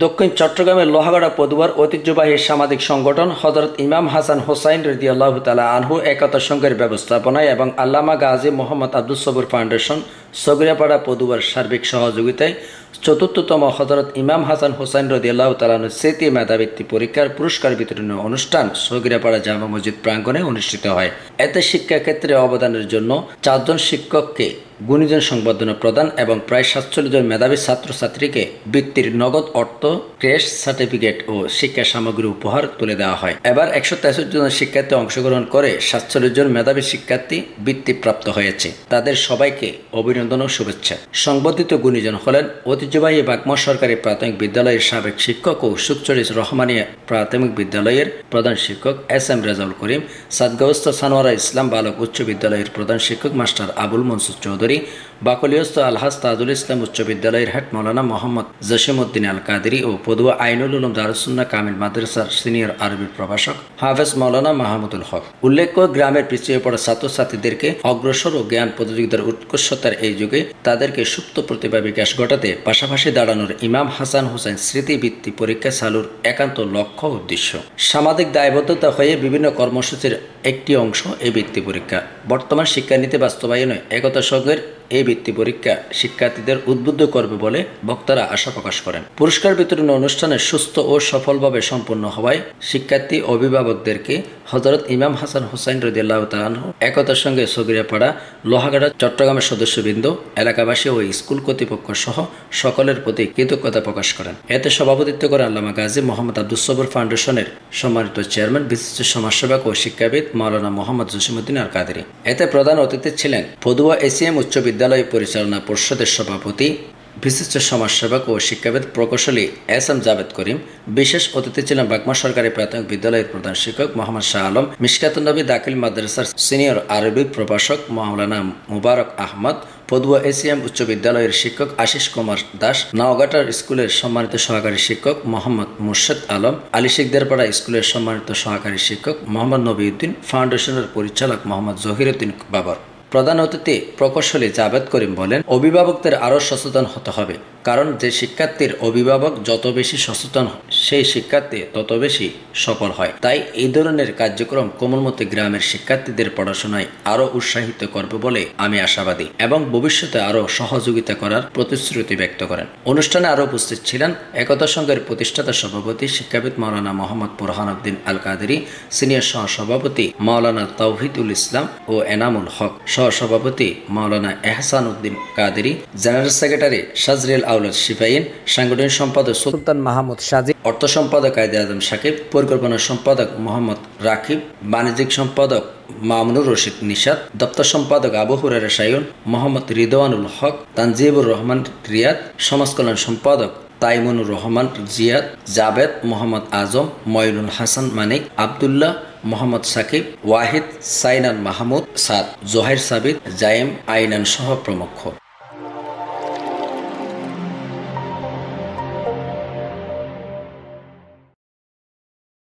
দক্ষিণ চট্টগ্রামের লোহাগড়া পদুয়ার ঐতিহ্যবাহী সামাজিক সংগঠন হযরত ইমাম হাসান হোসাইন রাদিয়াল্লাহু তাআলা আনহু একতা সংঘের ব্যবস্থাপনায় এবং আল্লামা গাজী মোহাম্মদ আব্দুস সবুর ফাউন্ডেশন সগরিয়াপাড়া পদুয়ার সার্বিক সহযোগিতায় চতুর্থতম হযরত ইমাম হাসান হোসাইন রাদিয়াল্লাহু তাআলা আনহুর স্মৃতি মেধাবৃত্তি পরীক্ষার পুরস্কার বিতরণী অনুষ্ঠান সগরিয়াপাড়া জামা মসজিদ প্রাঙ্গণে অনুষ্ঠিত হয়। এতে শিক্ষাক্ষেত্রে অবদানের জন্য 4 জন শিক্ষককে গুণীজন সংবর্ধনা প্রদান এবং প্রায় 47 জন মেধাবী ছাত্রছাত্রীকে বৃত্তির নগদ অর্থ, ক্রেশ সার্টিফিকেট ও শিক্ষা সামগ্রী উপহার তুলে দেওয়া হয়। এবার 163 জন শিক্ষার্থী অংশগ্রহণ করে 47 জন মেধাবী শিক্ষার্থী বৃত্তিপ্রাপ্ত হয়েছে। তাদের সবাইকে অভিনন্দন ও শুভেচ্ছা। সংবর্ধিত গুণীজন হলেন ঐতিহ্যবাহী বাগমারা সরকারি প্রাথমিক বিদ্যালয়ের সাবেক শিক্ষক ও সুকচুরি রহমানিয়া প্রাথমিক বিদ্যালয়ের প্রধান শিক্ষক এস.এম. রেজাউল করিম, সাতগাঁওস্থ সানোয়ারা ইসলাম বালক উচ্চ বিদ্যালয়ের প্রধান শিক্ষক মাস্টার আবুল মনসুর চৌধুরী, বাকলিয়স্থ আলহাজ তাজুল ইসলাম উচ্চ বিদ্যালয়ের হেড মাওলানা মোহাম্মদ জসিমউদ্দিন আল কাদেরী ও পদুয়া আইনুল উলুম দারুস-সুন্নাহ কামিল মাদ্রাসার সিনিয়র আরবি প্রভাষক হাফেজ মাওলানা মাহমুদুল হক। উল্লেখ্য, গ্রামের পিছিয়ে পড়া ছাত্রছাত্রীদেরকে অগ্রসর ও জ্ঞান প্রতিযোগিতার উৎকর্ষতার এই যুগে তাদেরকে সুপ্ত প্রতিভা বিকাশ ঘটাতে পাশাপাশি দাঁড়ানোর ইমাম হাসান হোসেন স্মৃতি বৃত্তি পরীক্ষা চালুর একান্ত লক্ষ্য উদ্দেশ্য। সামাজিক দায়বদ্ধতা হয়ে বিভিন্ন কর্মসূচির একটি অংশ এই বৃত্তি পরীক্ষা। বর্তমান শিক্ষানীতি বাস্তবায়নে একতা সংঘের এই বৃত্তি পরীক্ষা শিক্ষার্থীদের উদ্বুদ্ধ করবে বলে বক্তারা আশা প্রকাশ করেন। পুরস্কার বিতরণ অনুষ্ঠানে সুস্থ ও সফলভাবে সম্পন্ন হওয়ায় শিক্ষার্থী অভিভাবকদেরকে হযরত ইমাম হাসান হোসাইন রাদিয়াল্লাহু তাআলা আনহু একতার সঙ্গে সগরিয়াপাড়া, লোহাগড়া, চট্টগ্রামের সদস্যবৃন্দ, এলাকাবাসী ও স্কুল কর্তৃপক্ষ সহ সকলের প্রতি কৃতজ্ঞতা প্রকাশ করেন। এতে সভাপতিত্ব করেন আল্লামা গাজী মোহাম্মদ আব্দুস সবুর ফাউন্ডেশনের সম্মানিত চেয়ারম্যান বিশিষ্ট সমাজসেবক ও শিক্ষাবিদ মাওলানা মোহাম্মদ জসিমউদ্দিন আল কাদেরী। এতে প্রধান অতিথি ছিলেন পদুয়া এসিএম উচ্চ বিদ্যালয় পরিচালনা পর্ষদের সভাপতি বিশিষ্ট সমাজসেবক ও শিক্ষাবিদ প্রকৌশলী এস.এম. জাভেদ করিম। বিশেষ অতিথি ছিলেন বাগমারা সরকারি প্রাথমিক বিদ্যালয়ের প্রধান শিক্ষক মোহাম্মদ শাহ আলম, মিশকাতুন নবী দাখিল মাদ্রাসার সিনিয়র আরবি প্রভাষক মাওলানা মুবারক আহমদ, পদুয়া এসিএম উচ্চ বিদ্যালয়ের শিক্ষক আশিস কুমার দাস, নাওগাটার স্কুলের সম্মানিত সহকারী শিক্ষক মোহাম্মদ মুর্শেদ আলম, আলিশিকদারপাড়া স্কুলের সম্মানিত সহকারী শিক্ষক মোহাম্মদ নবীউদ্দিন, ফাউন্ডেশনের পরিচালক মোহাম্মদ জহিরউদ্দিন বাবর। প্রধান অতিথি প্রকৌশলী জাভেদ করিম বলেন, অভিভাবকদের আরও সচেতন হতে হবে, কারণ যে শিক্ষার্থীর অভিভাবক যত বেশি সচেতন সেই শিক্ষার্থী তত বেশি সফল হয়। তাই এই ধরনের কার্যক্রম কোমলমতি গ্রামের শিক্ষার্থীদের পড়াশোনায় আরও উৎসাহিত করবে বলে আমি আশাবাদী এবং ভবিষ্যতে আরও সহযোগিতা করার প্রতিশ্রুতি ব্যক্ত করেন। অনুষ্ঠানে আরও উপস্থিত ছিলেন একতা সংঘের প্রতিষ্ঠাতা সভাপতি শিক্ষাবিদ মাওলানা মোহাম্মদ বুরহানুদ্দিন আল কাদেরী, সিনিয়র সহসভাপতি মাওলানা তাওহিদুল ইসলাম ও এনামুল হক, সহসভাপতি মাওলানা এহসান উদ্দিন কাদেরী, জেনারেল সেক্রেটারি সাজরিল আউলাদ শিফাইন, সাংগঠনিক সম্পাদক সুলতান মাহমুদ সাজি, অর্থ সম্পাদক কায়েদে আজম সাকিব, পরিকল্পনা সম্পাদক মোহাম্মদ রাকিব, বাণিজ্যিক সম্পাদক মামুনুর রশিদ নিশাত, দপ্তর সম্পাদক আবু হুরায়রা শাইউন, মোহাম্মদ রিদওয়ানুল হক, তানজিবুর রহমান রিয়াদ, সমাজ কল্যাণ সম্পাদক তাইমুনুর রহমান জিয়াদ, জাবেদ, মোহাম্মদ আজম, মঈনুল হাসান মানিক, আবদুল্লাহ, মোহাম্মদ সাকিব, ওয়াহিদ, সাইনান মাহমুদ, সাদ, জোহাইর সাবিত, জায়েম, আইনান সহ প্রমুখ।